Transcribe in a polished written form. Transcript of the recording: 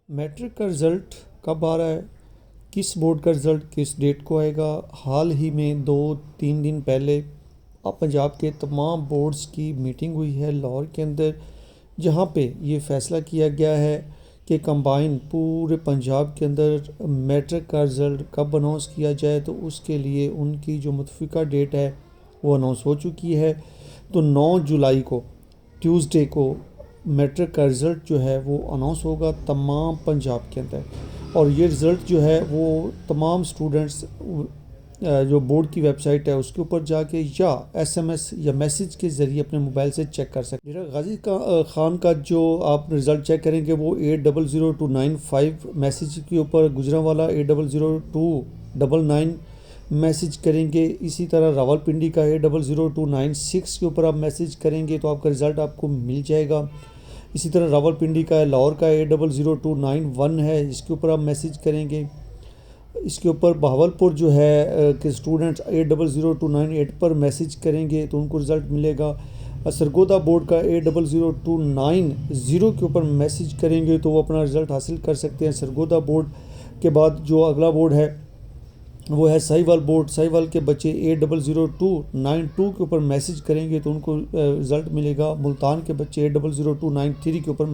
Matric کا result کب آ رہا ہے، کس بورڈ کا رزلٹ کس ڈیٹ کو آئے گا؟ حال ہی میں 2-3 دن پہلے پنجاب کے تمام بورڈز کی میٹنگ ہوئی ہے لاہور کے اندر، جہاں پہ یہ فیصلہ کیا گیا ہے کہ کمبائن پورے پنجاب کے اندر میٹرک کا رزلٹ کب اناؤنس کیا جائے۔ تو اس کے لیے ان کی جو متفقہ ڈیٹ ہے وہ اناؤنس ہو چکی ہے۔ تو 9 جولائی کو ٹیوزڈے کو میٹرک کا رزلٹ جو ہے وہ اناؤنس ہوگا تمام پنجاب کے اندر، اور یہ رزلٹ جو ہے وہ تمام سٹوڈنٹس جو بورڈ کی ویب سائٹ ہے اس کے اوپر جا کے یا ایس ایم ایس یا میسیج کے ذریعے اپنے موبائل سے چیک کر سکتے ہیں۔ غازی خان کا جو آپ رزلٹ چیک کریں گے وہ 800295 میسیج کے اوپر، گجرانوالہ 800299 میسیج کریں گے۔ اسی طرح راولپنڈی کا 800296 کے اوپر آپ میسیج کریں گے تو آپ کا رزلٹ آپ کو مل جائے گا۔ اسی طرح راولپنڈی کا لاہور کا 800291 ہے، اس کے اوپر آپ میسیج کریں گے۔ اس کے اوپر بہاولپور جو ہے کہ اسٹوڈنٹس 800298 پر میسیج کریں گے تو ان کو رزلٹ ملے گا۔ سرگودا بورڈ کا 800290 کے اوپر میسیج کریں گے تو وہ اپنا رزلٹ حاصل کر سکتے ہیں۔ سرگودا بورڈ کے بعد جو اگلا بورڈ ہے وہ ہے ساہیوال بورڈ۔ ساہیوال کے بچے 800292 کے اوپر میسیج کریں گے تو ان کو رزلٹ ملے گا۔ ملتان کے بچے 800293 کے اوپر